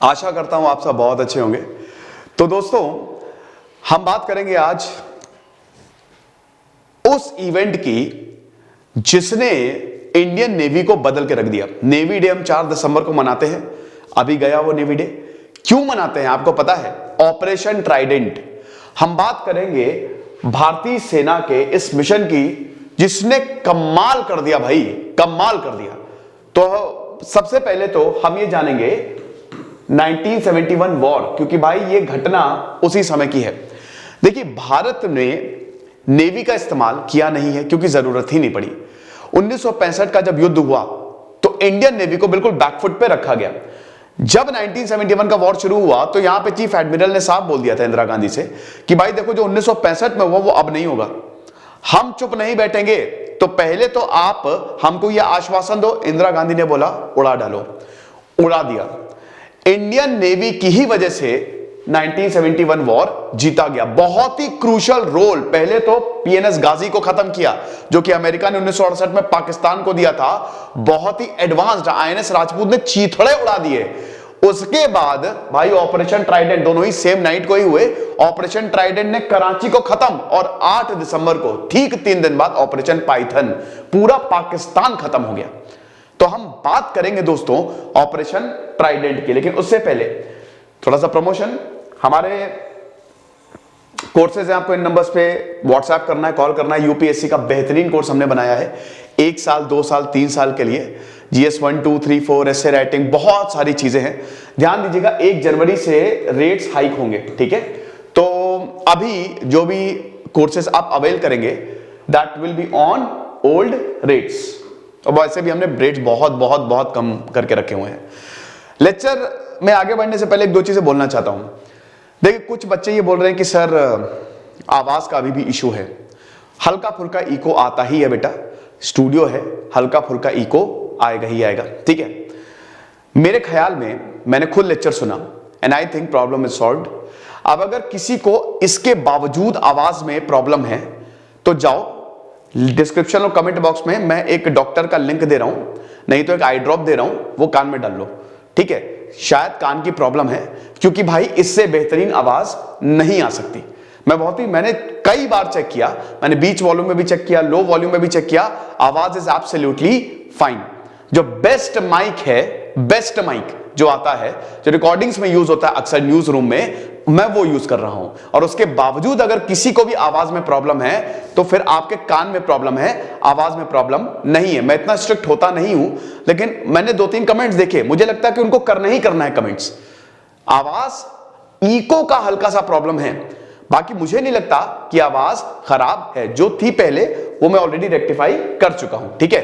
आशा करता हूं आप सब बहुत अच्छे होंगे। तो दोस्तों, हम बात करेंगे आज उस इवेंट की जिसने इंडियन नेवी को बदल के रख दिया। नेवी डे हम 4 दिसंबर को मनाते हैं। अभी गया वो नेवी डे। क्यों मनाते हैं आपको पता है? Operation Trident. हम बात करेंगे भारतीय सेना के इस मिशन की जिसने कमाल कर दिया भाई, कमाल कर दिया। तो सबसे पहले तो हम ये जानेंगे 1971 वॉर, क्योंकि भाई ये घटना उसी समय की है। देखिए, भारत ने नेवी का इस्तेमाल किया नहीं है क्योंकि जरूरत ही नहीं पड़ी। 1965 का जब युद्ध हुआ तो इंडियन नेवी को बिल्कुल बैकफुट पे रखा गया। जब 1971 का वॉर शुरू हुआ तो यहां पे चीफ एडमिरल ने साफ बोल दिया था इंदिरा गांधी से कि भाई देखो, जो 1965 में हुआ वो अब नहीं होगा। हम चुप नहीं बैठेंगे, तो पहले तो आप हमको यह आश्वासन दो। इंदिरा गांधी ने बोला उड़ा डालो, उड़ा दिया। इंडियन नेवी की ही वजह से 1971 वॉर जीता गया। बहुत ही क्रूशियल रोल। पहले तो पीएनएस गाजी को खत्म किया, जो कि अमेरिका ने 1968 में पाकिस्तान को दिया था। बहुत ही एडवांस्ड आईएनएस राजपूत ने चीथड़े उड़ा दिए। उसके बाद भाई ऑपरेशन ट्राइडेंट, दोनों ही सेम नाइट को ही हुए। ऑपरेशन ट्राइडेंट ने कराची को खत्म और 8 दिसंबर को ठीक 3 दिन बाद ऑपरेशन पाइथन, पूरा पाकिस्तान खत्म हो गया। तो हम बात करेंगे दोस्तों ऑपरेशन ट्राइडेंट की, लेकिन उससे पहले थोड़ा सा प्रमोशन। हमारे कोर्सेज हैं, आपको इन नंबर्स पे व्हाट्सएप करना है, कॉल करना है। यूपीएससी का बेहतरीन कोर्स हमने बनाया है 1 साल 2 साल 3 साल के लिए। जीएस 1 2 3 4 एसे राइटिंग, बहुत सारी चीजें हैं। ध्यान दीजिएगा, 1 जनवरी से रेट्स हाइक होंगे, ठीक है? तो अभी जो भी कोर्सेज आप अवेल करेंगे that will be on old rates. और वैसे भी हमने रेट्स बहुत बहुत बहुत कम करके रखे हुए हैं। लेक्चर में आगे बढ़ने से पहले 1-2 चीजें बोलना चाहता हूं। देखिए, कुछ बच्चे ये बोल रहे हैं कि सर आवाज का अभी भी इशू है। हल्का फुल्का इको आता ही है बेटा, स्टूडियो है, हल्का फुल्का इको आएगा ही आएगा, ठीक है? मेरे ख्याल में, मैंने खुद लेक्चर सुना and I think problem is solved. अब अगर किसी को इसके बावजूद आवाज में प्रॉब्लम है तो जाओ डिस्क्रिप्शन और कमेंट बॉक्स में मैं एक डॉक्टर का लिंक दे रहा हूं, नहीं तो एक आई ड्रॉप दे रहा हूं, वो कान में डाल लो, ठीक है? शायद कान की प्रॉब्लम है, क्योंकि भाई इससे बेहतरीन आवाज नहीं आ सकती। मैंने कई बार चेक किया, मैंने बीच वॉल्यूम में भी चेक किया, लो वॉल्यूम में भी चेक किया, आवाज इज एब्सोल्युटली फाइन। जो बेस्ट माइक है, बेस्ट माइक जो आता है, जो रिकॉर्डिंग्स में यूज होता है अक्सर न्यूज रूम में, मैं वो यूज कर रहा हूं। और उसके बावजूद अगर किसी को भी आवाज में प्रॉब्लम है तो फिर आपके कान में प्रॉब्लम है, आवाज में प्रॉब्लम नहीं है। मैं इतना स्ट्रिक्ट होता नहीं हूं, लेकिन मैंने 2-3 कमेंट्स देखे, मुझे लगता है कि उनको करना ही करना है कमेंट्स। आवाज इको का हल्का सा प्रॉब्लम है, बाकी मुझे नहीं लगता कि आवाज खराब है। जो थी पहले वो मैं ऑलरेडी रेक्टिफाई कर चुका हूं, ठीक है?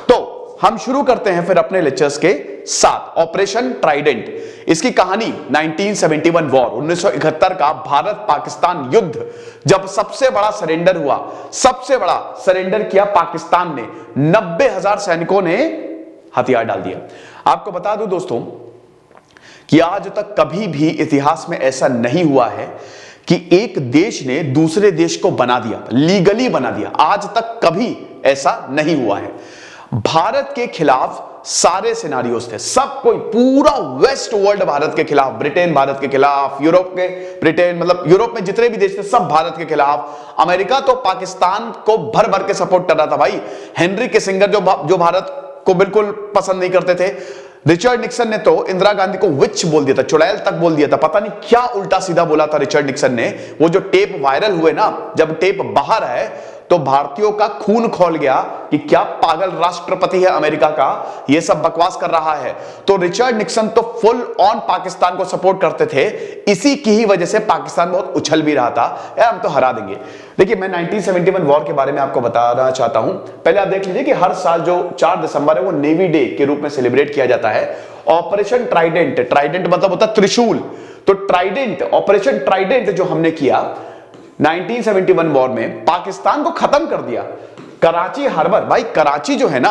तो हम शुरू करते हैं फिर अपने लेक्चर्स के साथ। ऑपरेशन ट्राइडेंट, इसकी कहानी 1971 वॉर, 1971 का भारत पाकिस्तान युद्ध, जब सबसे बड़ा सरेंडर हुआ। सबसे बड़ा सरेंडर किया पाकिस्तान ने, 90,000 सैनिकों ने हथियार डाल दिया। आपको बता दूं दोस्तों कि आज तक कभी भी इतिहास में ऐसा नहीं हुआ है कि एक देश ने दूसरे देश को बना दिया, लीगली बना दिया। आज तक कभी ऐसा नहीं हुआ है। भारत के खिलाफ सारे सिनारियोस थे, सब कोई, पूरा वेस्ट वर्ल्ड भारत के खिलाफ, ब्रिटेन भारत के खिलाफ, यूरोप के ब्रिटेन, मतलब यूरोप में जितने भी देश थे सब भारत के खिलाफ। अमेरिका तो पाकिस्तान को भर भर के सपोर्ट कर रहा था भाई। हेनरी किसिंगर जो भारत को बिल्कुल पसंद नहीं करते थे। रिचर्ड निक्सन ने तो इंदिरा गांधी को विच बोल दिया था, चुड़ैल तक बोल दिया था। पता नहीं क्या उल्टा सीधा बोला था रिचर्ड निक्सन ने। वो जो टेप वायरल हुए ना, जब टेप बाहर आए तो भारतीयों का खून खौल गया कि क्या पागल राष्ट्रपति है अमेरिका का, ये सब बकवास कर रहा है। तो रिचर्ड निक्सन तो फुल ऑन पाकिस्तान को सपोर्ट करते थे। इसी की ही वजह से पाकिस्तान बहुत उछल भी रहा था, यार हम तो हरा देंगे। देखिए, मैं 1971 वॉर के बारे में आपको बताना चाहता हूं। पहले आप देख लीजिए कि हर साल जो 4 दिसंबर है वो नेवी डे के रूप में सेलिब्रेट किया जाता है। ऑपरेशन ट्राइडेंट, ट्राइडेंट मतलब होता है त्रिशूल। तो ट्राइडेंट, ऑपरेशन ट्राइडेंट जो हमने किया 1971 वॉर में, पाकिस्तान को खत्म कर दिया। कराची हार्बर, भाई कराची जो है ना,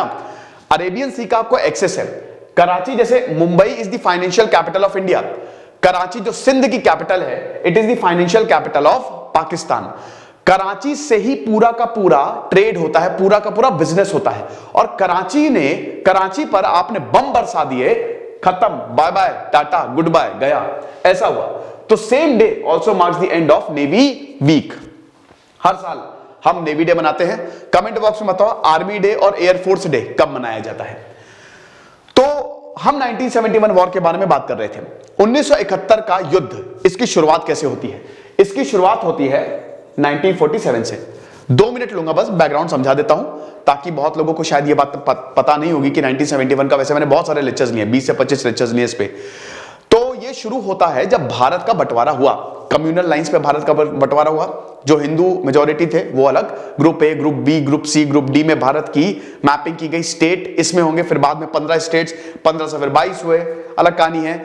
अरेबियन सी का आपको एक्सेस है। कराची, जैसे Mumbai is the financial capital of India, Karachi जो सिंध की कैपिटल है, it is the financial capital of Pakistan. Karachi से ही पूरा का पूरा ट्रेड होता है, पूरा का पूरा बिजनेस होता है। और कराची पर आपने बम बरसा दिए खत्म, bye bye, tata, good bye, गया, ऐसा हुआ। तो same day also marks the end of navy week. हर साल हम नेवी डे मनाते हैं। कमेंट बॉक्स में बताओ आर्मी डे और एयरफोर्स डे कब मनाया जाता है। तो हम 1971 वॉर के बारे में बात कर रहे थे। 1971 का युद्ध, इसकी शुरुआत कैसे होती है? इसकी शुरुआत होती है 1947 से। 2 मिनट लूंगा बस, बैकग्राउंड समझा देता हूं, ताकि बहुत लोगों को शायद ये बात पता नहीं होगी कि 1971 का, वैसे मैंने बहुत सारे लेक्चर्स लिए, 20 से 25 लेक्चर्स लिए इस पे। तो ये शुरू होता है जब भारत का बंटवारा हुआ, कम्युनल लाइंस पे भारत का बंटवारा हुआ। जो हिंदू मेजॉरिटी थे वो अलग, group A, group B, group C, group D में भारत की मैपिंग की गई। स्टेट इसमें होंगे, फिर बाद में 15 स्टेट्स, 15 से फिर 22 हुए, अलग कहानी है।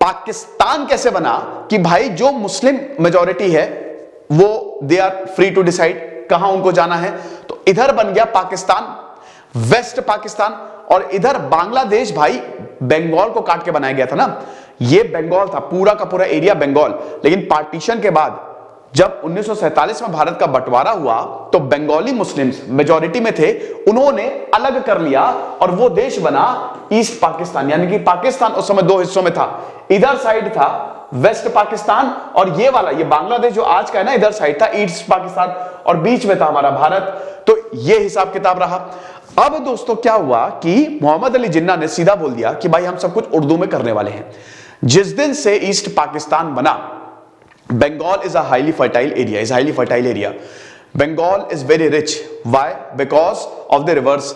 पाकिस्तान कैसे बना कि भाई जो मुस्लिम मेजॉरिटी है वो they are free to decide कहां उनको जाना है। तो इधर बन गया पाकिस्तान, वेस्ट पाकिस्तान, और इधर बांग्लादेश भाई बंगाल को काट के बनाया गया था ना, ये बंगाल था, पूरा का पूरा एरिया बंगाल। लेकिन पार्टीशन के बाद जब 1947 में भारत का बंटवारा हुआ तो बंगाली मुस्लिम्स मेजॉरिटी में थे, उन्होंने अलग कर लिया और वो देश बना ईस्ट पाकिस्तान। यानी कि पाकिस्तान उस समय 2 हिस्सों में था, इधर साइड था वेस्ट पाकिस्तान और ये वाला, ये बांग्लादेश जो आज का है ना, इधर साइड था ईस्ट पाकिस्तान, और बीच में था हमारा भारत। तो ये हिसाब किताब रहा। अब दोस्तों क्या हुआ कि मोहम्मद अली जिन्ना ने सीधा बोल दिया कि भाई हम सब कुछ उर्दू में करने वाले हैं। जिस दिन से ईस्ट पाकिस्तान बना, Bengal is a highly fertile area, is highly fertile area. Bengal is very rich, why? Because of the rivers,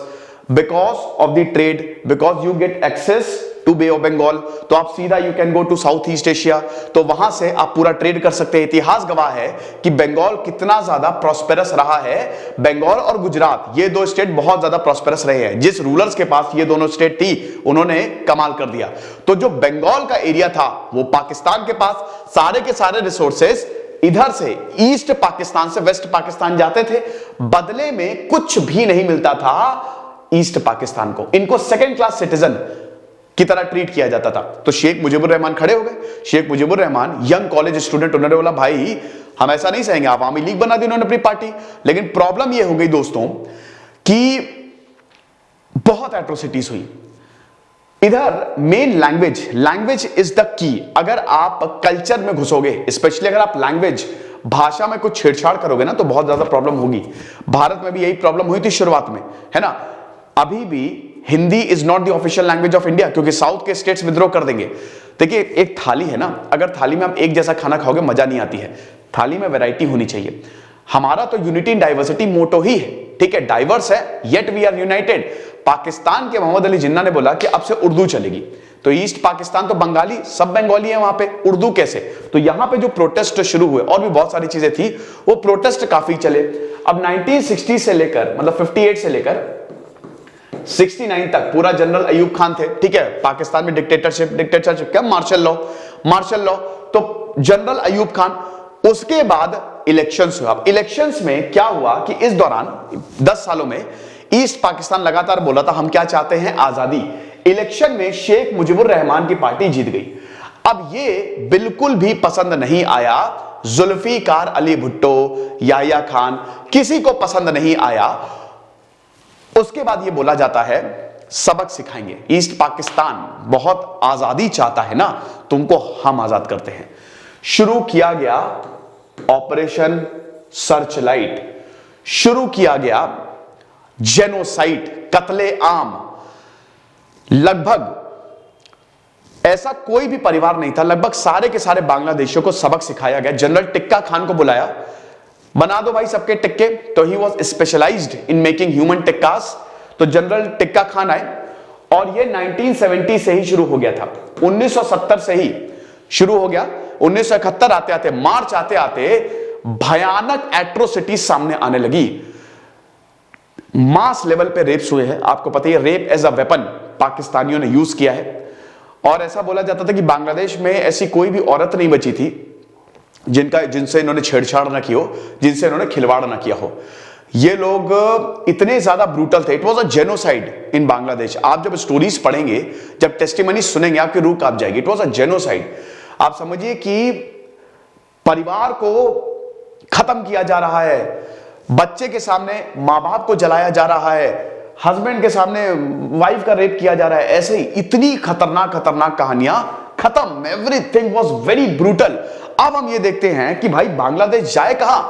because of the trade, because you get access to Bay of Bengal. तो आप सीधा you can go to South East Asia, तो वहां से आप पूरा trade कर सकते हैं। इतिहास गवाह है कि बंगाल कितना ज्यादा प्रॉस्पेरस रहा है। बंगाल और गुजरात ये 2 स्टेट बहुत ज्यादा प्रॉस्पेरस रहे हैं। जिस रूलर्स के पास ये दोनों स्टेट थी उन्होंने कमाल कर दिया। तो जो बंगाल का एरिया था वो पाकिस्तान के पास, सारे के सारे रिसोर्सेस इधर से ईस्ट पाकिस्तान से वेस्ट पाकिस्तान जाते थे। बदले में कुछ भी नहीं मिलता था ईस्ट पाकिस्तान को, इनको सेकेंड क्लास सिटीजन की तरह ट्रीट किया जाता था। तो शेख मुजीबुर रहमान खड़े हो गए। Sheikh Mujibur Rahman young college student, उन्होंने बोला भाई हम ऐसा नहीं सहेंगे, आप आवामी लीग बना दी उन्होंने अपनी पार्टी। लेकिन प्रॉब्लम यह हो गई दोस्तों कि बहुत एट्रोसिटीज हुई। इधर main language is the key. अगर आप कल्चर में घुसोगे, स्पेशली अगर आप लैंग्वेज भाषा में कुछ छेड़छाड़ करोगे ना, तो बहुत ज्यादा प्रॉब्लम होगी। भारत में भी यही प्रॉब्लम हुई थी शुरुआत में, है ना। अभी भी Hindi is not the official language of India, क्योंकि साउथ के स्टेट्स विद्रोह कर देंगे। देखिए एक थाली है ना, अगर थाली में आप एक जैसा खाना खाओगे मजा नहीं आती है, थाली में वैरायटी होनी चाहिए। हमारा तो यूनिटी इन डाइवर्सिटी मोटो ही है, ठीक है, डाइवर्स है yet we are united. Pakistan के मोहम्मद अली जिन्ना ने बोला कि अब से उर्दू चलेगी। तो ईस्ट पाकिस्तान तो बंगाली, सब बंगाली है वहां पे, उर्दू कैसे? तो यहां पे जो प्रोटेस्ट शुरू हुए, और भी बहुत सारी चीजें थी, वो प्रोटेस्ट काफी चले। अब 1960 से लेकर, मतलब 58 से लेकर 69 तक पूरा जनरल अयूब खान थे, ठीक है। पाकिस्तान में डिक्टेटरशिप क्या, मार्शल लॉ। तो जनरल अयूब खान, उसके बाद इलेक्शंस हुआ। अब इलेक्शंस में क्या हुआ कि इस दौरान 10 सालों में ईस्ट पाकिस्तान लगातार बोला था हम क्या चाहते हैं, आजादी। इलेक्शन में शेख मुजीबुर रहमान की पार्टी जीत गई। अब ये बिल्कुल भी पसंद नहीं आया जुल्फिकार अली भुट्टो, याह्या खान, किसी को पसंद नहीं आया। उसके बाद ये बोला जाता है सबक सिखाएंगे, ईस्ट पाकिस्तान बहुत आजादी चाहता है ना, तुमको हम आजाद करते हैं। शुरू किया गया ऑपरेशन सर्चलाइट, शुरू किया गया जेनोसाइड, कत्ले आम। लगभग ऐसा कोई भी परिवार नहीं था, लगभग सारे के सारे बांग्लादेशियों को सबक सिखाया गया। जनरल टिक्का खान को बुलाया, बना दो भाई सबके टिक्के। तो he was specialized in making human tikkas. तो जनरल टिक्का खान आए, और ये 1970 से ही शुरू हो गया था, 1970 से ही शुरू हो गया। 1971 आते आते, मार्च आते आते भयानक एट्रोसिटी सामने आने लगी। मास लेवल पे रेप्स हुए हैं, आपको पता है रेप एज अ वेपन पाकिस्तानियों ने यूज किया है। और ऐसा बोला जाता था कि बांग्लादेश में ऐसी कोई भी औरत नहीं बची थी जिनसे इन्होंने छेड़छाड़ ना की हो, जिनसे इन्होंने खिलवाड़ ना किया हो। ये लोग इतने ज्यादा ब्रूटल थे, इट वॉज अ जेनोसाइड इन बांग्लादेश। आप जब स्टोरीज पढ़ेंगे, जब टेस्टिमनी सुनेंगे, आपकी रूह कांप जाएगी। It was a genocide. आप समझिए कि परिवार को खत्म किया जा रहा है, बच्चे के सामने मां बाप को जलाया जा रहा है, हस्बैंड के सामने वाइफ का रेप किया जा रहा है, ऐसे ही इतनी खतरनाक खतरनाक कहानियां, खत्म, एवरीथिंग वाज वेरी ब्रूटल। अब हम ये देखते हैं कि भाई बांग्लादेश जाए कहां,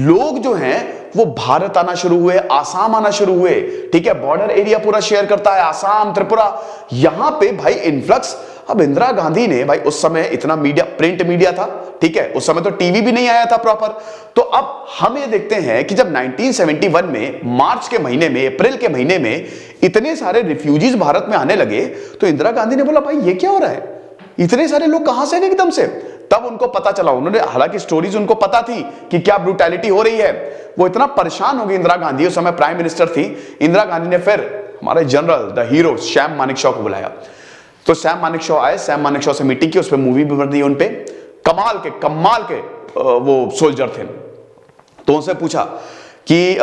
लोग जो हैं वो भारत आना शुरू हुए, आसाम आना शुरू हुए, ठीक है, बॉर्डर एरिया पूरा शेयर करता है, आसाम, त्रिपुरा, यहां पे भाई इन्फ्लक्स। अब इंदिरा गांधी ने भाई, उस समय इतना मीडिया, प्रिंट मीडिया था, ठीक है, उस समय तो टीवी भी नहीं आया था प्रॉपर। तो अब हम ये देखते हैं कि जब 1971 में मार्च के महीने में, अप्रैल के महीने में इतने सारे रिफ्यूजीज भारत में आने लगे, तो इंदिरा गांधी ने बोला भाई ये क्या हो रहा है, इतने सारे लोग कहां से एकदम से। तब उनको पता चला, उन्होंने, हालांकि स्टोरीज उनको पता थी कि क्या ब्रूटैलिटी हो रही है, वो इतना परेशान हो गई इंदिरा गांधी, उस समय प्राइम मिनिस्टर थी इंदिरा गांधी ने, फिर हमारे general the hero Sam Manekshaw को बुलाया। तो सैम मानेकशॉ आए, सैम मानेकशॉ से मीटिंग की, उस पर मूवी भी बन दी उनपे, कमाल के वो सोल्जर थे। तो उनसे पूछा कि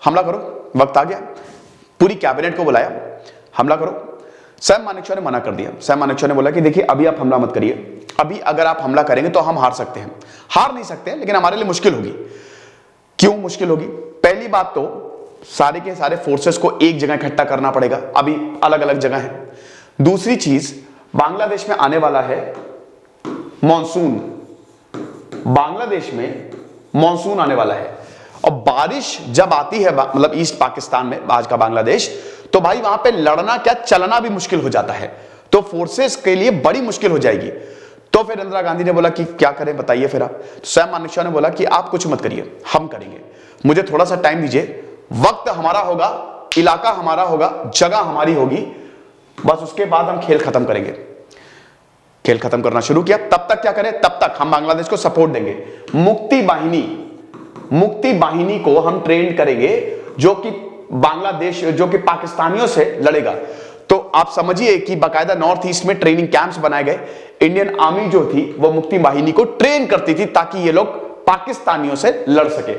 हमला करो, वक्त आ गया, पूरी कैबिनेट को बुलाया, हमला करो। सैम मानेकशॉ ने मना कर दिया। सैम मानेकशॉ ने बोला कि देखिए अभी आप हमला मत करिए, अभी अगर आप हमला करेंगे तो हम हार सकते हैं, हार नहीं सकते हैं लेकिन हमारे लिए मुश्किल होगी। क्यों मुश्किल होगी? पहली बात तो सारे के सारे फोर्सेस को एक जगह इकट्ठा करना पड़ेगा, अभी अलग अलग जगह है। दूसरी चीज, बांग्लादेश में आने वाला है मॉनसून, बांग्लादेश में मॉनसून आने वाला है, और बारिश जब आती है मतलब ईस्ट पाकिस्तान में, आज का बांग्लादेश, तो भाई वहां पे लड़ना क्या, चलना भी मुश्किल हो जाता है, तो फोर्सेस के लिए बड़ी मुश्किल हो जाएगी। तो फिर इंदिरा गांधी ने बोला कि क्या करें बताइए फिर आप। तो सैम मानेकशॉ ने बोला कि आप कुछ मत करिए, हम करेंगे, मुझे थोड़ा सा टाइम दीजिए, वक्त हमारा होगा, इलाका हमारा होगा, जगह हमारी होगी, बस उसके बाद हम खेल खत्म करेंगे। खेल खत्म करना शुरू किया। तब तक क्या करें, तब तक हम बांग्लादेश को सपोर्ट देंगे, मुक्ति बाहिनी को हम ट्रेन करेंगे, जो कि बांग्लादेश, जो कि पाकिस्तानियों से लड़ेगा। तो आप समझिए कि बाकायदा नॉर्थ ईस्ट में ट्रेनिंग कैंप्स बनाए गए, इंडियन आर्मी जो थी वो मुक्ति बाहिनी को ट्रेन करती थी ताकि ये लोग पाकिस्तानियों से लड़ सके।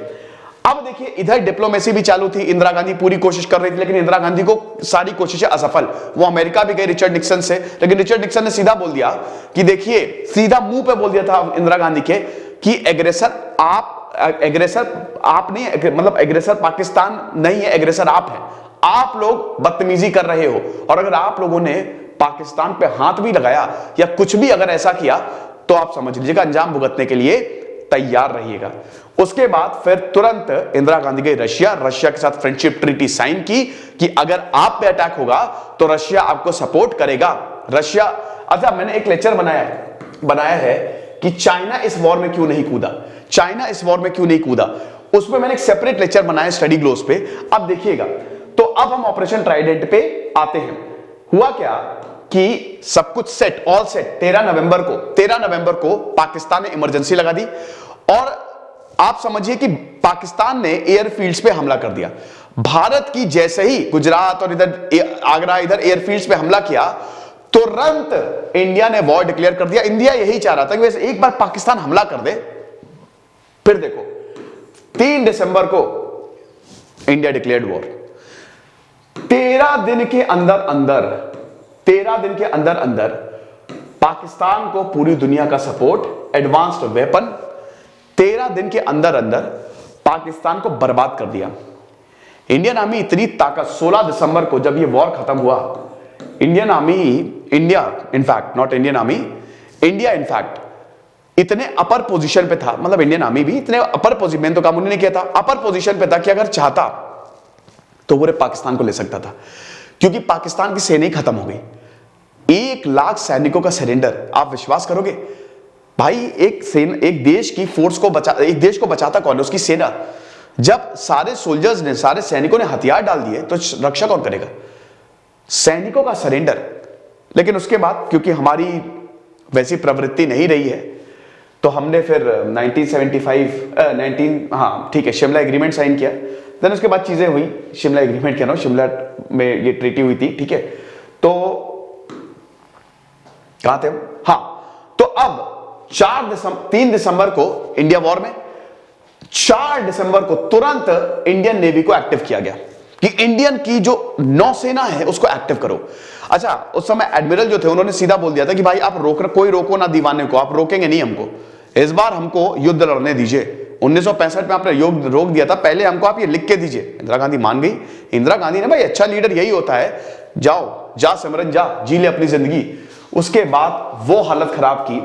अब देखिए इधर डिप्लोमेसी भी चालू थी, इंदिरा गांधी पूरी कोशिश कर रही थी, लेकिन इंदिरा गांधी को सारी कोशिशें असफल। वो अमेरिका भी गए रिचर्ड निक्सन से, लेकिन रिचर्ड निक्सन ने सीधा बोल दिया कि देखिए, सीधा मुंह पे बोल दिया था इंदिरा गांधी के कि एग्रेसर आप नहीं, मतलब एग्रेसर पाकिस्तान नहीं है, एग्रेसर आप है, आप लोग बदतमीजी कर रहे हो, और अगर आप लोगों ने पाकिस्तान पे हाथ भी लगाया या कुछ भी अगर ऐसा किया तो आप समझ लीजिएगा अंजाम भुगतने के लिए तैयार रहिएगा। उसके बाद फिर तुरंत इंदिरा गांधी गई रशिया के साथ फ्रेंडशिप ट्रीटी साइन की कि अगर आप पे अटैक होगा तो रशिया आपको सपोर्ट करेगा। रशिया, अच्छा मैंने एक लेक्चर बनाया है कि चाइना इस वॉर में क्यों नहीं कूदा, चाइना इस वॉर में क्यों नहीं कूदा, उस पर मैंने एक सेपरेट लेक्चर बनाया स्टडी ग्लोस पे, अब देखिएगा। तो अब हम ऑपरेशन ट्राइडेंट पे आते हैं। हुआ क्या कि सब कुछ सेट, ऑल सेट, 13 नवंबर को पाकिस्तान ने इमरजेंसी लगा दी, और आप समझिए कि पाकिस्तान ने एयरफील्ड्स पे हमला कर दिया। भारत की जैसे ही गुजरात और इधर आगरा, इधर एयरफील्ड्स पे हमला किया, तुरंत इंडिया ने वॉर डिक्लेयर कर दिया। इंडिया यही चाह रहा था कि वैसे एक बार पाकिस्तान हमला कर दे। फिर देखो 3 दिसंबर को इंडिया डिक्लेयर्ड वॉर। 13 दिन के अंदर पाकिस्तान को पूरी दुनिया का सपोर्ट, एडवांस्ड वेपन, 13 दिन के अंदर पाकिस्तान को बर्बाद कर दिया। इंडियन आर्मी इतनी ताकत, 16 दिसंबर को जब ये वॉर खत्म हुआ, इंडिया इनफैक्ट इतने अपर पोजीशन पे था, मतलब इंडियन आर्मी भी इतने अपर पोजीशन, मैंने तो काम उन्होंने किया था, अपर पोजीशन पे था कि अगर चाहता तो पूरे पाकिस्तान को ले सकता था, क्योंकि पाकिस्तान की सेना ही खत्म हो गई। 1 लाख सैनिकों का सरेंडर, आप विश्वास करोगे भाई, एक देश की फोर्स को एक देश को बचाता कौन है? उसकी सेना। जब सारे सोल्जर्स ने, सारे सैनिकों ने हथियार डाल दिए तो रक्षा कौन करेगा? सैनिकों का सरेंडर। लेकिन उसके बाद क्योंकि हमारी वैसी प्रवृत्ति नहीं रही है, तो हमने फिर 1975 शिमला एग्रीमेंट साइन किया। देन उसके बाद चीजें हुई, शिमला एग्रीमेंट क्या ना, शिमला में ये ट्रीटी हुई थी, ठीक है। तो कहां थे हम? हाँ, तो अब 3 दिसंबर को इंडिया वॉर में, 4 दिसंबर को तुरंत इंडियन नेवी को एक्टिव किया गया कि इंडियन की जो नौसेना है उसको एक्टिव करो। अच्छा, उस समय एडमिरल जो थे उन्होंने सीधा बोल दिया था कि भाई आप कोई रोको ना दीवाने को, आप रोकेंगे नहीं हमको, इस बार हमको युद्ध लड़ने दीजिए, 1965 में आपने योग रोक दिया था, पहले हमको आप ये लिख के दीजिए। इंदिरा गांधी मान गई। इंदिरा गांधी ने भाई अच्छा लीडर यही होता है, जाओ जा सिमरन जा, जी ले अपनी जिंदगी। उसके बाद वो हालत खराब की।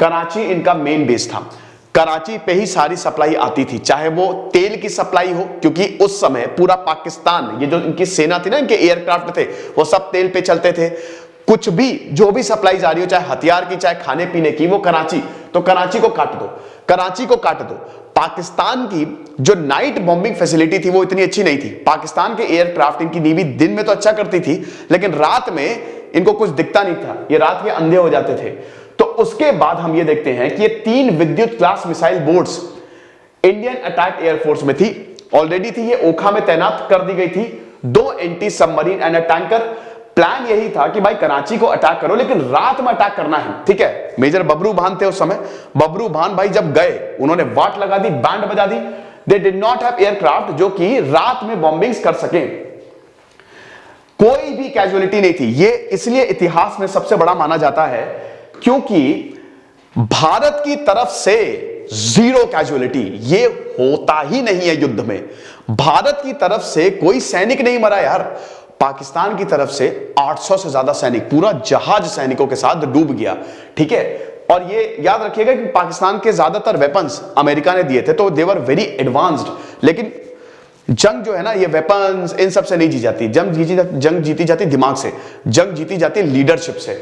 कराची इनका मेन बेस था, कराची पे ही सारी सप्लाई आती थी, चाहे वो तेल की सप्लाई हो, क्योंकि उस समय पूरा पाकिस्तान, ये जो इनकी सेना थी ना, इनके एयरक्राफ्ट थे, वो सब तेल पे चलते थे। कुछ भी जो भी सप्लाई जा रही हो, चाहे हथियार की चाहे खाने पीने की, वो कराची, तो कराची को काट दो, कराची को काट दो। पाकिस्तान की जो नाइट बॉम्बिंग फैसिलिटी थी वो इतनी अच्छी नहीं थी। पाकिस्तान के एयरक्राफ्ट, इनकी नेवी दिन में तो अच्छा करती थी, लेकिन रात में इनको कुछ दिखता नहीं था, ये रात के अंधे हो जाते थे। तो उसके बाद हम ये देखते हैं कि ये 3 विद्युत class missile boats Indian attack air force में थी, ऑलरेडी थी, ये ओखा में तैनात कर दी गई थी। 2 anti submarine and tanker. Plan यही था कि भाई कराची को अटैक करो, लेकिन रात में अटैक करना है, ठीक है। मेजर बबरू भान थे उस समय। बबरू भान भाई जब गए, उन्होंने वाट लगा दी, बैंड बजा दी। They did not have aircraft जो कि रात में बॉम्बिंग्स कर सकें। कोई भी कैजुअलिटी नहीं थी। ये इसलिए इतिहास में सबसे बड़ा माना जाता है क्योंकि भारत की तरफ से 0 कैजुअलिटी, ये होता ही नहीं है युद्ध में। भारत की तरफ से कोई सैनिक नहीं मरा यार। पाकिस्तान की तरफ से 800 से ज्यादा सैनिक, पूरा जहाज सैनिकों के साथ डूब गया, ठीक है। और ये याद रखिएगा कि पाकिस्तान के ज्यादातर वेपन्स अमेरिका ने दिए थे, तो दे वर वेरी एडवांस्ड। लेकिन जंग जो है ना, ये वेपन्स इन सब से नहीं जीती जाती। जंग जीती जाती दिमाग से, जंग जीती जाती लीडरशिप से।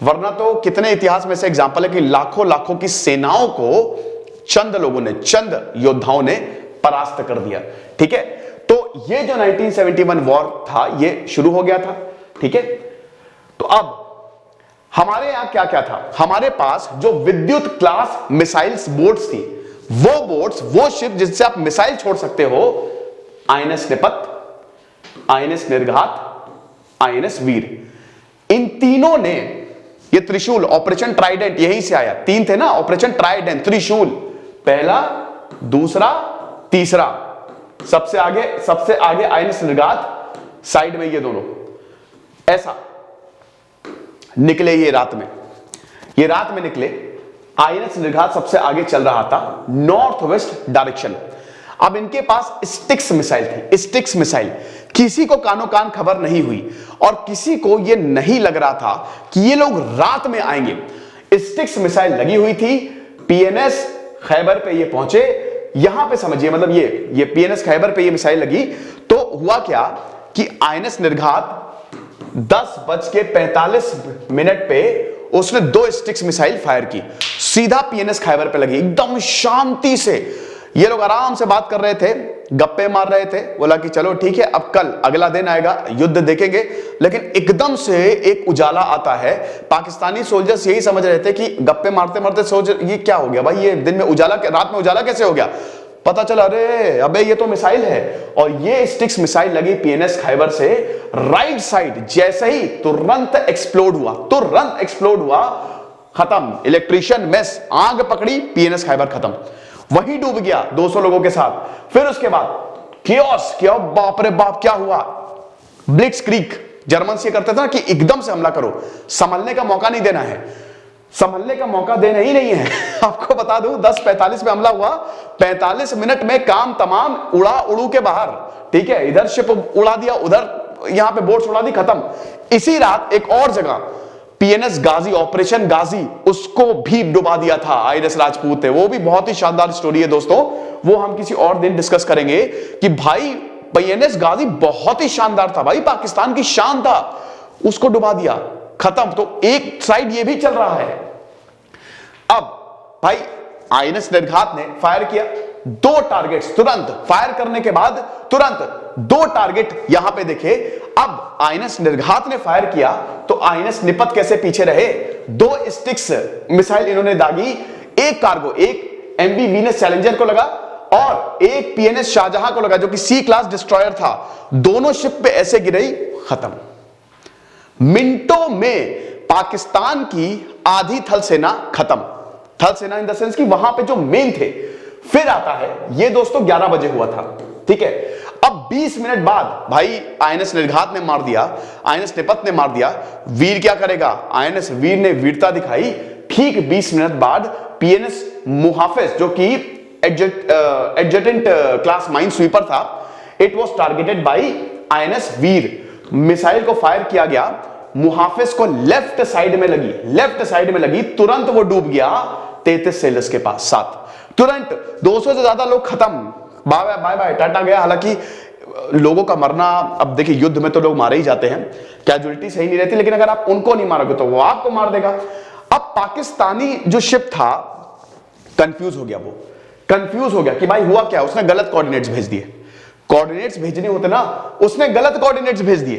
वरना तो कितने इतिहास में से एग्जांपल है कि लाखों लाखों की सेनाओं को चंद लोगों ने, चंद योद्धाओं ने परास्त कर दिया, ठीक है। तो ये जो 1971 वॉर था, ये शुरू हो गया था, ठीक है। तो अब हमारे यहां क्या क्या था? हमारे पास जो विद्युत क्लास मिसाइल्स बोट्स थी, वो बोट्स, वो शिप जिससे आप मिसाइल छोड़ सकते हो, आईएनएस निपत, आईएनएस निर्घात, आईएनएस वीर। इन तीनों ने, ये त्रिशूल, ऑपरेशन ट्राइडेंट यहीं से आया, 3 थे ना, ऑपरेशन ट्राइडेंट, त्रिशूल, पहला, दूसरा, तीसरा। सबसे आगे आईएनएस निर्घात, साइड में ये दोनों, ऐसा निकले। ये रात में निकले। आईएनएस निर्घात सबसे आगे चल रहा था, नॉर्थ वेस्ट डायरेक्शन। अब इनके पास स्टिक्स मिसाइल थी, स्टिक्स मिसाइल। किसी को कानो कान खबर नहीं हुई और किसी को यह नहीं लग रहा था कि ये लोग रात में आएंगे। स्टिक्स मिसाइल लगी हुई थी। पीएनएस खैबर पे ये पहुंचे। यहां पे समझिए, मतलब ये पीएनएस खैबर पे ये मिसाइल लगी तो हुआ क्या कि आईएनएस निर्घात 10:45 पे उसने 2 स्टिक्स मिसाइल फायर की, सीधा पीएनएस खैबर पे लगी, एकदम शांति से। ये लोग आराम से बात कर रहे थे, गप्पे मार रहे थे, बोला कि चलो ठीक है, अब कल अगला दिन आएगा, युद्ध देखेंगे। लेकिन एकदम से एक उजाला आता है। पाकिस्तानी सोल्जर्स यही समझ रहे थे कि गप्पे मारते मारते सोच, ये क्या हो गया भाई, ये दिन में उजाला, रात में उजाला कैसे हो गया? पता चला, अरे अबे ये तो मिसाइल है। और ये स्टिक्स मिसाइल लगी पीएनएस खैबर से राइट साइड, जैसे ही तुरंत एक्सप्लोड हुआ, खत्म। इलेक्ट्रिशियन मिस, आग पकड़ी, पीएनएस खैबर खत्म, वही डूब गया 200 लोगों के साथ। फिर उसके बाद कियोस, क्या बाप रे बाप, क्या हुआ? ब्लिट्जक्रीग, जर्मन से करते थे ना कि एकदम से हमला करो, संभलने का मौका नहीं देना है, संभलने का मौका देना ही नहीं है। आपको बता दूं, 10:45 में हमला हुआ, 45 मिनट में काम तमाम, उड़ू के बाहर, ठीक है। इधर शिप उड़ा दिया, उधर यहां पे बोट्स उड़ा दी, खत्म। इसी रात एक और जगह पीएनएस गाजी, ऑपरेशन गाजी, उसको भी डुबा दिया था आईएनएस राजपूत है। वो भी बहुत ही शानदार स्टोरी है दोस्तों, वो हम किसी और दिन डिस्कस करेंगे कि भाई पीएनएस गाजी बहुत ही शानदार था भाई, पाकिस्तान की शान था, उसको डुबा दिया, खत्म। तो एक साइड ये भी चल रहा है। अब भाई आईएनएस निर्घात ने फायर किया 2 टारगेट्स, तुरंत फायर करने के बाद तुरंत 2 टारगेट यहां पे देखे। अब आईएनएस निर्घात ने फायर किया तो आईएनएस निपत कैसे पीछे रहे? 2 स्टिक्स मिसाइल इन्होंने दागी, एक कार्गो, एक एमवी वीनस चैलेंजर को लगा और एक पीएनएस शाहजहां को लगा, जो कि सी क्लास डिस्ट्रॉयर था। दोनों शिप पे ऐसे गिरी, खत्म। मिनटों में पाकिस्तान की आधी थल सेना खत्म। थल सेना इन द सेंस कि वहां पे जो मेन थे। फिर आता है, ये दोस्तों 11 बजे हुआ था, ठीक है। अब 20 मिनट बाद भाई आईएनएस निर्घात ने मार दिया, आईएनएस निपत ने मार दिया। वीर क्या करेगा? आईएनएस वीर ने वीरता दिखाई। ठीक 20 मिनट बाद पीएनएस मुहाफिज, जो कि एडजटेंट क्लास माइन स्वीपर था, it was targeted by INS Veer. Missile को फायर किया गया, मुहाफिज को लेफ्ट साइड में लगी, तुरंत वो डूब गया 33 सेलर्स के पास, 7 तुरंत 200 से ज्यादा लोग खत्म, बाय बाय टाटा गया। हालांकि लोगों का मरना, अब देखिए युद्ध में तो लोग मारे ही जाते हैं, कैजुअलिटी सही नहीं रहती, लेकिन अगर आप उनको नहीं मारोगे तो वो आपको मार देगा। अब पाकिस्तानी जो शिप था कंफ्यूज हो गया कि भाई हुआ क्या, उसने गलत कोऑर्डिनेट्स भेज दिए। कोऑर्डिनेट्स भेजने होते ना, उसने गलत कोऑर्डिनेट्स भेज दिए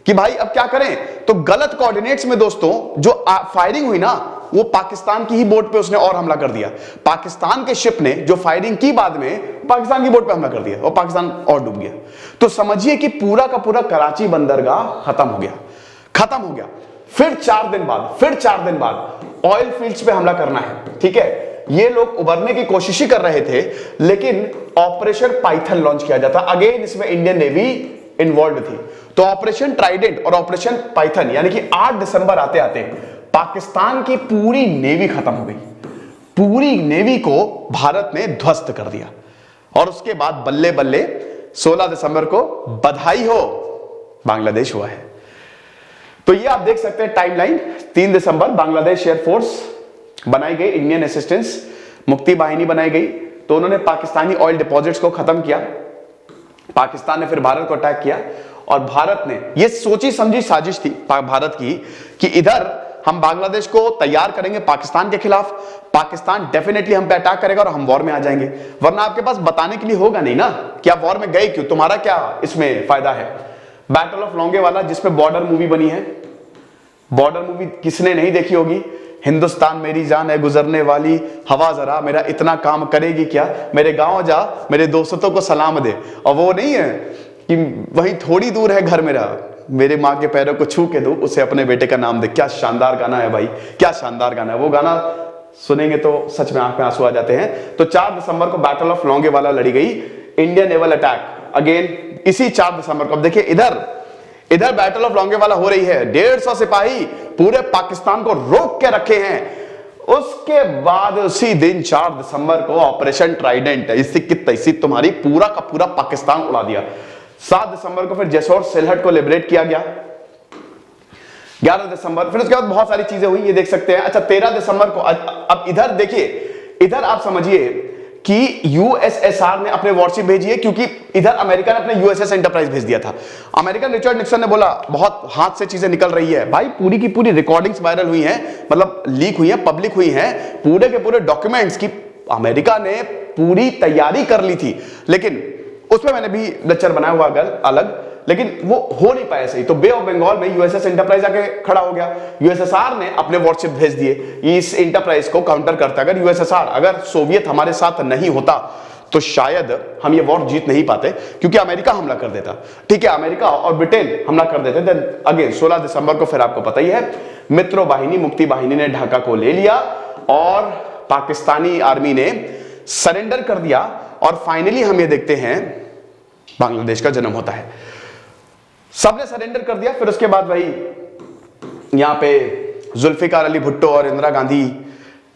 कि भाई अब क्या करें। तो गलत कोऑर्डिनेट्स में दोस्तों जो फायरिंग हुई ना, वो पाकिस्तान की ही बोट पे उसने और हमला कर दिया। पाकिस्तान के शिप ने जो फायरिंग की बाद में पाकिस्तान की बोट पे हमला कर दिया और पाकिस्तान और डूब गया। तो समझिए कि पूरा का पूरा कराची बंदरगाह खत्म हो गया। फिर 4 दिन बाद ऑयल फील्ड्स पे हमला करना है, ठीक है। ये लोग उबरने की कोशिश ही कर रहे थे, लेकिन ऑपरेशन पाइथन लॉन्च किया जाता। अगेन इसमें इंडियन नेवी इन्वॉल्व थी। तो ऑपरेशन ट्राइडेंट और ऑपरेशन पाइथन, यानी कि 8 दिसंबर आते आते पाकिस्तान की पूरी नेवी खत्म हो गई। पूरी नेवी को भारत ने ध्वस्त कर दिया। और उसके बाद बल्ले बल्ले 16 दिसंबर को बधाई हो, बांग्लादेश हुआ है। तो ये आप देख सकते हैं टाइमलाइन। 3 दिसंबर बांग्लादेश एयरफोर्स बनाई गई, इंडियन असिस्टेंस मुक्ति बाहिनी बनाई गई। तो उन्होंने पाकिस्तानी ऑयल डिपॉजिट्स को खत्म किया। पाकिस्तान ने फिर भारत को अटैक किया और भारत ने, यह सोची समझी साजिश थी भारत की कि इधर हम बांग्लादेश को तैयार करेंगे पाकिस्तान के खिलाफ, पाकिस्तान डेफिनेटली हम पे अटैक करेगा और हम वॉर में आ जाएंगे। वरना आपके पास बताने के लिए होगा नहीं ना कि आप वॉर में गए क्यों, तुम्हारा क्या इसमें फायदा है। बैटल ऑफ लोंगेवाला, जिसमें बॉर्डर मूवी बनी है, बॉर्डर मूवी किसने नहीं देखी होगी। हिंदुस्तान मेरी जान है गुजरने वाली, हवा जरा मेरा इतना काम करेगी क्या, मेरे गांव जा मेरे दोस्तों को सलाम दे। और वो नहीं है कि वहीं थोड़ी दूर है घर मेरा, मेरे माँ के पैरों को छू के दो, उसे अपने बेटे का नाम दे। क्या शानदार गाना है भाई, क्या शानदार गाना है। वो गाना सुनेंगे तो सच में आंख में आंसू आ जाते हैं। तो 4 दिसंबर को बैटल ऑफ लोंगेवाला लड़ी गई, इंडियन नेवल अटैक अगेन इसी 4 दिसंबर को। अब देखिए इधर बैटल ऑफ लोंगेवाला हो रही है, 150 सिपाही पूरे पाकिस्तान को रोक के रखे हैं। उसके बाद उसी दिन 4 दिसंबर को ऑपरेशन ट्राइडेंट, इसी की तैसी तुम्हारी पूरा का पूरा पाकिस्तान उड़ा दिया। 7 दिसंबर को फिर जैसोर सिलहट को लिबरेट किया गया। 11 दिसंबर फिर उसके बाद बहुत सारी चीजें हुई, ये देख सकते हैं। अच्छा 13 दिसंबर को अब इधर देखिए, इधर आप समझिए कि यूएसएसआर ने अपने वॉरशिप भेजी है, क्योंकि इधर अमेरिका ने अपने यूएसएस एंटरप्राइज भेज दिया था। अमेरिकन रिचर्ड निक्सन ने बोला बहुत हाथ से चीजें निकल रही है भाई, पूरी की पूरी रिकॉर्डिंग्स वायरल हुई हैं, मतलब लीक हुई हैं, पब्लिक हुई हैं, पूरे के पूरे डॉक्यूमेंट्स की अमेरिका ने पूरी तैयारी कर ली थी। लेकिन उसमें मैंने भी लेक्चर बनाया हुआ अलग, लेकिन वो हो नहीं पाया सही। तो बे ऑफ बंगाल में यूएसएस एंटरप्राइज आके खड़ा हो गया। यूएसएसआर ने अपने वॉरशिप भेज दिए इस एंटरप्राइज को काउंटर करता। अगर सोवियत हमारे साथ नहीं होता तो शायद हम ये वॉर जीत नहीं पाते, क्योंकि अमेरिका हमला कर देता। ठीक है, अमेरिका और ब्रिटेन हमला कर देते। देन अगेन 16 दिसंबर को फिर आपको पता ही है, मित्रों बाहिनी मुक्ति बाहिनी ने ढाका को ले लिया और पाकिस्तानी आर्मी ने सरेंडर कर दिया। और फाइनली हम ये देखते हैं बांग्लादेश का जन्म होता है। सबने सरेंडर कर दिया। फिर उसके बाद भाई यहां पे जुल्फिकार अली भुट्टो और इंदिरा गांधी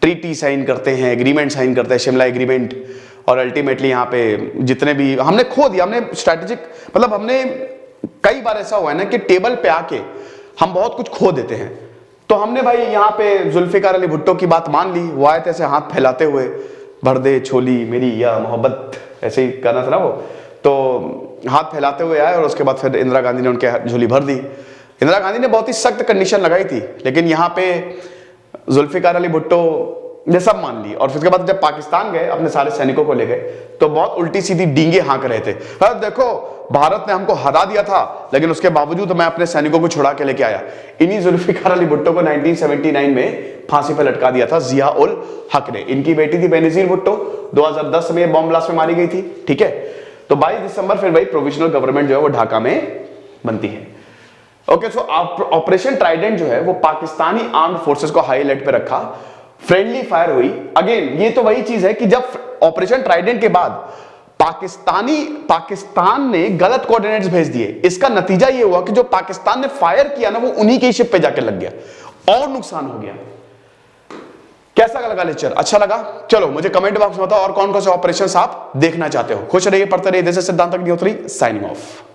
ट्रीटी साइन करते हैं, एग्रीमेंट साइन करते हैं, शिमला एग्रीमेंट। और अल्टीमेटली यहां पे जितने भी हमने खो दिया, हमने स्ट्रैटेजिक, मतलब हमने कई बार ऐसा हुआ है ना कि टेबल पे आके हम बहुत कुछ खो देते हैं। तो हमने भाई यहां पे जुल्फिकार अली भुट्टो की बात मान ली। वो आए थे ऐसे हाथ फैलाते हुए, भर दे छोली मेरी या मोहब्बत, ऐसे ही करना था ना वो। तो हाथ फैलाते हुए आए और उसके बाद फिर इंदिरा गांधी ने उनके झोली भर दी। इंदिरा गांधी ने बहुत ही सख्त कंडीशन लगाई थी, लेकिन यहाँ पे जुल्फिकार अली भुट्टो ने सब मान ली। और फिर उसके बाद जब पाकिस्तान गए अपने सारे सैनिकों को ले गए, तो बहुत उल्टी सीधी डींगे हाँक रहे थे। देखो भारत ने हमको हरा दिया था, लेकिन उसके बावजूद मैं अपने सैनिकों को छुड़ा के लेके आया। इन्हीं जुल्फिकार अली भुट्टो को 1979 में फांसी पर लटका दिया था जिया उल हक ने। इनकी बेटी थी बेनजीर भुट्टो, 2010 में बॉम्ब ब्लास्ट में मारी गई थी। ठीक है, तो 22 दिसंबर फिर भाई प्रोविजनल गवर्नमेंट जो है वो ढाका में बनती है। ओके, सो ऑपरेशन ट्राइडेंट जो है वो पाकिस्तानी आर्म्ड फोर्सेस को हाई अलर्ट पे रखा। फ्रेंडली फायर हुई। अगेन ये तो वही चीज है कि जब ऑपरेशन ट्राइडेंट के बाद पाकिस्तान ने गलत कोऑर्डिनेट्स भेज दिए, इसका नतीजा ये हुआ कि जो पाकिस्तान ने फायर किया ना वो उन्हीं के शिप पे जाके लग गया और नुकसान हो गया। कैसा लगा लेक्चर? अच्छा लगा? चलो मुझे कमेंट बॉक्स में बताओ और कौन कौन से ऑपरेशंस आप देखना चाहते हो। खुश रहिए, पढ़ते रहिए। दिस इज सिद्धांत अग्निहोत्री साइनिंग ऑफ।